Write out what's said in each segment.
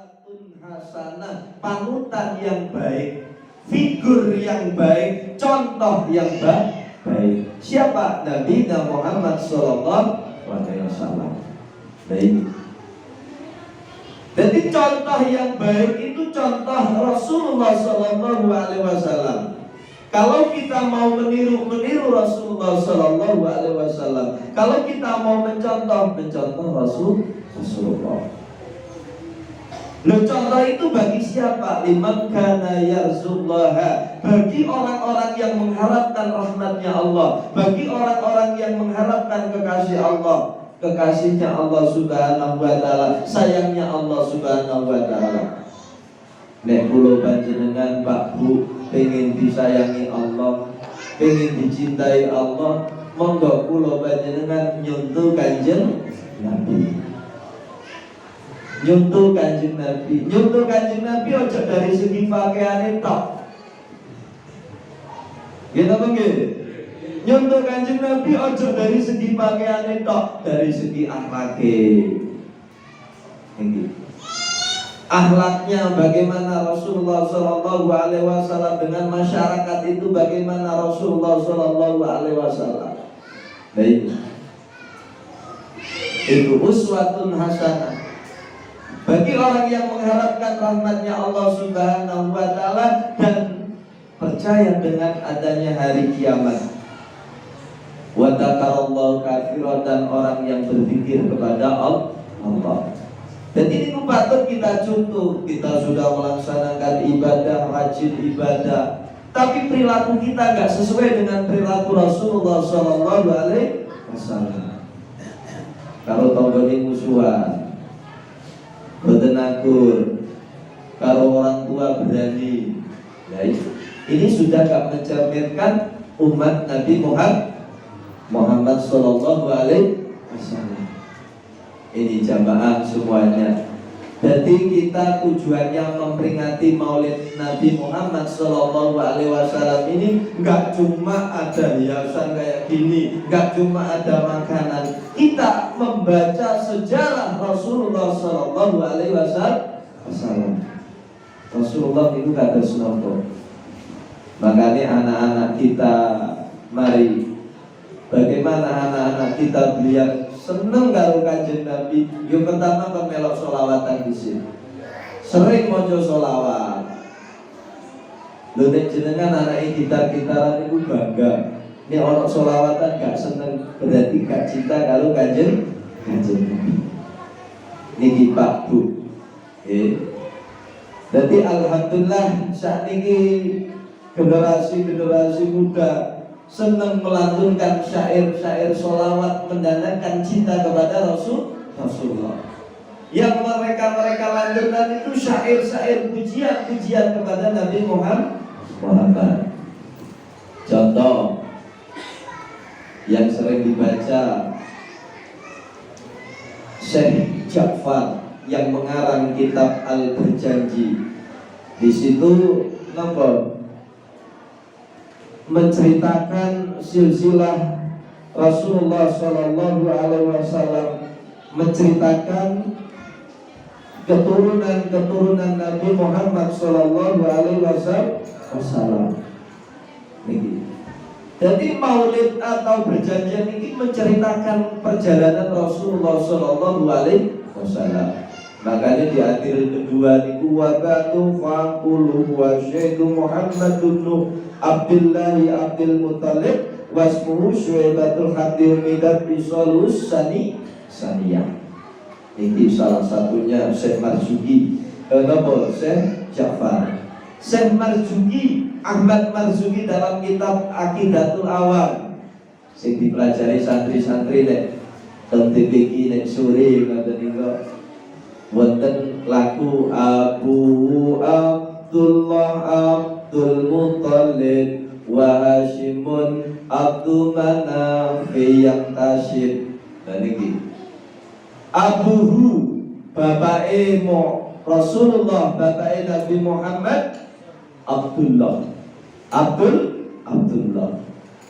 uswatun hasanah, panutan yang baik, figur yang baik, contoh yang baik. Siapa? Nabi Muhammad sallallahu alaihi wasallam. Baik. Jadi contoh yang baik itu contoh Rasulullah sallallahu alaihi wasallam. Kalau kita mau meniru Rasulullah sallallahu alaihi wasallam, kalau kita mau mencontoh Rasulullah. Loh, contoh itu bagi siapa? Liman kana yarzullaha, bagi orang-orang yang mengharapkan rahmatnya Allah, bagi orang-orang yang mengharapkan kekasih Allah, kekasihnya Allah subhanahu wa ta'ala, sayangnya Allah subhanahu wa ta'ala. Nek kula panjenengan Pak Bu pengen disayangi Allah, pengen dicintai Allah, monggo kula panjenengan nyuntuh Kanjeng Nabi. Nyuntuh Kanjeng Nabi. Nyuntuh Kanjeng Nabi ojo dari segi pakaiane tok. Gitu apa nggih? Nyuntuh Kanjeng Nabi ojo dari segi pakaiane tok, dari segi akhlake. Ini. Akhlaknya bagaimana Rasulullah sallallahu alaihi wasallam dengan masyarakat itu, bagaimana Rasulullah sallallahu alaihi wasallam. Baik. Itu uswatun hasanah bagi orang yang mengharapkan rahmatnya Allah subhanahu wa ta'ala dan percaya dengan adanya hari kiamat. Wa dzakarallahu katsiran, dan orang yang berpikir kepada Allah. Dan ini patut kita contoh. Kita sudah melaksanakan ibadah, rajin ibadah, tapi perilaku kita gak sesuai dengan perilaku Rasulullah sallallahu alaihi wasallam. Kalau tonggone musuhan, boten akur, kalau orang tua berani, ya ini sudah gak mencerminkan umat Nabi Muhammad sallallahu alaihi wasallam. Ini jamaah semuanya. Jadi kita tujuannya memperingati Maulid Nabi Muhammad sallallahu alaihi wasallam ini nggak cuma ada hiasan kayak gini, nggak cuma ada makanan. Kita membaca sejarah Rasulullah sallallahu alaihi wasallam. Rasulullah itu nggak ada senopo. Makanya anak-anak kita, mari bagaimana anak-anak kita biar seneng karo Kanjeng Nabi. Yang pertama pemelok sholawatan di sini. Sering mojo sholawat. Lho nek jenengan anake gitar-gitaran iku bangga. Nek ana sholawatan gak seneng, berarti gak cinta karo Kanjeng Nabi. Niki Pak Bu. Jadi alhamdulillah saat ini generasi muda senang melantunkan syair-syair sholawat mendandakan cinta kepada Rasulullah. Yang mereka lantunkan itu syair-syair pujian kepada Nabi Muhammad. Contoh yang sering dibaca Syekh Ja'far yang mengarang kitab Al-Berjanji. Di situ nomor menceritakan silsilah Rasulullah sallallahu alaihi wasallam, menceritakan keturunan Nabi Muhammad sallallahu alaihi wasallam. Jadi maulid atau berjanjian ini menceritakan perjalanan Rasulullah sallallahu alaihi wasallam. Makanya di akhir kedua niku wa batu faqulu wa syaidu Muhammadun Abdullahi Abdul Muttalib wasmuhu Syuaibatul Hadir Midat Bisolus Saniyah. Ini salah satunya Syekh Marzuki. Nomor Syekh Ja'far. Syekh Marzuki, Ahmad Marzuki dalam kitab Aqidatul Awam sing dipelajari santri-santri nek teng TPQ nek sore ngoten niku. Wonten lagu Abu Abdullah Abdul Muttalib wa Hashimun Abdul Manaf yang tasyib. Dan ini Abuhu bapake Rasulullah, bapake Nabi Muhammad Abdullah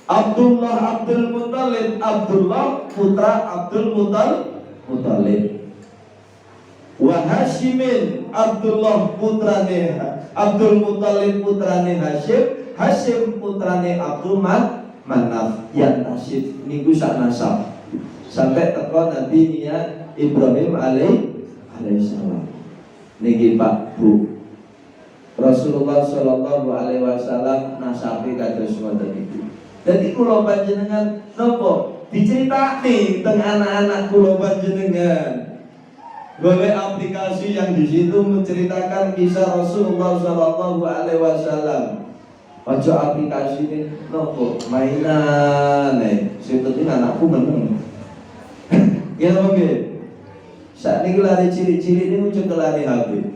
Abdullah Abdul Muttalib, Abdullah putra Abdul Muttalib. wa Hashimin Abdullah putrane Abdul Muthalib putrane Hashim, Hashim putrane Abdul Manaf. Ya nasib niku sak nasab sampai teko Nabi Ibrahim alaihissalam. Niki Pak Bu, Rasulullah Shallallahu Alaihi Wasallam nasabi kados ngoten iki. Jadi kula panjenengan nopo diceritani teng anak-anak kula panjenengan. Golek aplikasi yang di situ menceritakan kisah Rasulullah Shallallahu Alaihi Wasallam. Ojo aplikasi ini nopo mainan, sing penting anakku meneng. Ya nggih. Saat ini lari ciri-ciri ini muncul lari HP.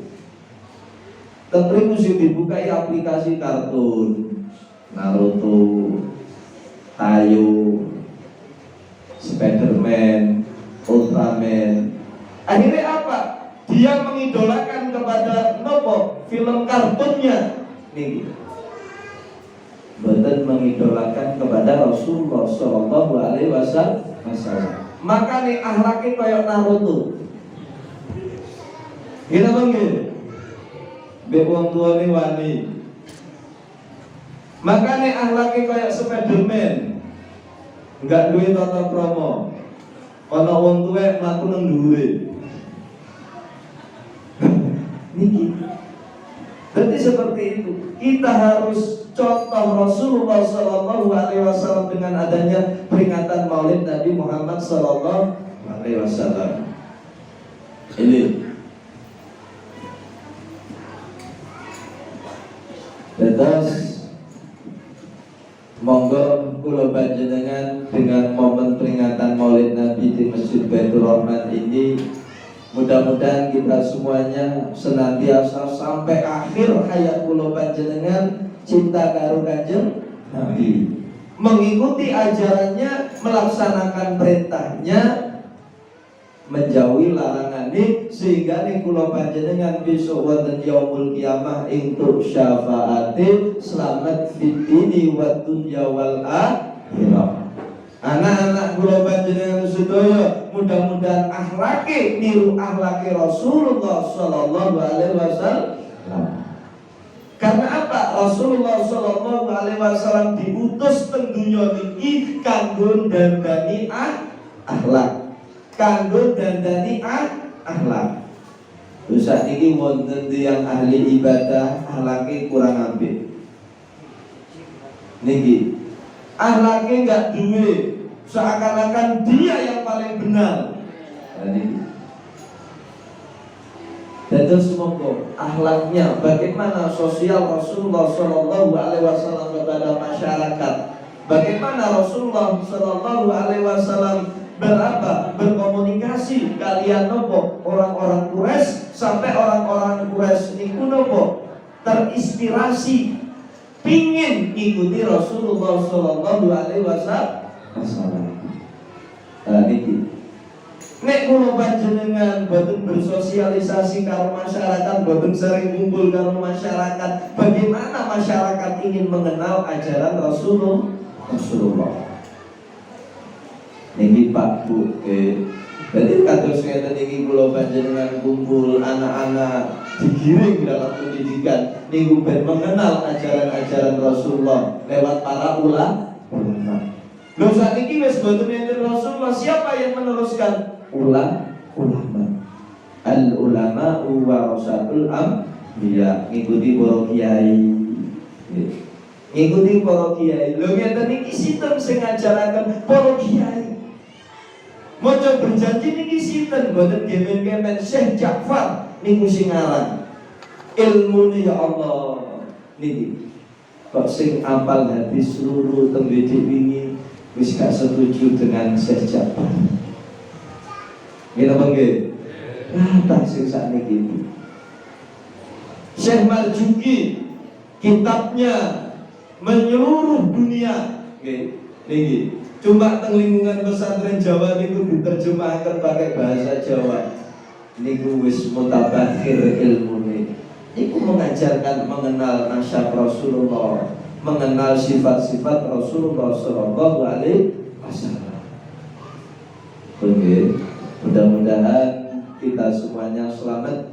Tapi mesti dibukai aplikasi kartun, Naruto, Tayo, Spiderman, Ultraman. Akhirnya apa? Dia mengidolakan kepada nopo film kartunnya. Nih, betul mengidolakan kepada Rasulullah Shallallahu Alaihi Wasallam. Maka nih akhlaknya kayak Naruto. Gila bang, be wong tua nih wani. Maka nih akhlaknya kayak Spiderman. Enggak duit tata promo. Ono wong tua mlaku nang dhuwure. Niki. Berarti seperti itu. Kita harus contoh Rasulullah Shallallahu Alaihi Wasallam dengan adanya peringatan Maulid Nabi Muhammad Shallallahu Alaihi Wasallam. Ini. Terus monggo kula panjenengan dengan momen peringatan Maulid Nabi di Masjid Baitur Rahman ini, mudah-mudahan kita semuanya senantiasa sampai akhir hayat kula panjenengan cinta karo Kanjeng Nabi, mengikuti ajarannya, melaksanakan perintahnya, menjauhi larangannya, sehingga ning kula panjenengan besok wonten yaumul kiamah entuk syafaate selamat fid dini wa dunya wal akhirah. Anak-anak kula panjenengan sedaya mudah-mudahan akhlake niru akhlake Rasulullah Shallallahu Alaihi Wasallam. Karena apa? Rasulullah Shallallahu Alaihi Wasallam diutus teng dunya niki kanggo dandani akhlak, kanggo dandani akhlak. Terus saat ini wonten yang ahli ibadah akhlake kurang apik. Niki akhlake enggak duwe, seakan-akan dia yang paling benar. Niki. Dan terus semoga akhlaknya, bagaimana sosial Rasulullah Shallallahu Alaihi Wasallam kepada masyarakat, bagaimana Rasulullah Shallallahu Alaihi Wasallam berkomunikasi kalian nopo orang-orang Quraisy, sampai orang-orang Quraisy niku nopo terinspirasi pingin ikuti Rasulullah Shallallahu Alaihi Wasallam. Niki nek kula panjenengan boten bersosialisasi karo masyarakat, boten sering kumpul karo masyarakat, bagaimana masyarakat ingin mengenal ajaran Rasulullah? Niki Pak Bu, jadi kados ngeten iki kula panjenengan kumpul anak-anak digiring dalam pendidikan niku ben mengenal ajaran-ajaran Rasulullah lewat para ulama. Lho sakniki wis boten enten Rasulullah, siapa yang meneruskan? Ulama. Al ulama warasatul anbiya, ngikuti para kiai. Ngikuti para kiai. Lho ngeten iki sinten sing ngajaraken para kiai? Maca berjanji niki sinten? Boten gemen-gemen Syekh Ja'far niku sing aran. Ilmune ya Allah niki. Kok sing apal hadis seluruh teng wingi wis gak setuju dengan Syekh Ja'far. Kita panggil tak sing sakniki. Syekh Marzuki kitabnya menyeluruh dunia. Niki cuma teng lingkungan pesantren Jawa niku diterjemahkan pakai bahasa Jawa. Niku wis mutabakhir ilmune. Niku mengajarkan mengenal nasab Rasulullah, mengenal sifat-sifat Rasulullah Sallallahu Alaihi Wasallam. Oke, mudah-mudahan kita kita semuanya selamat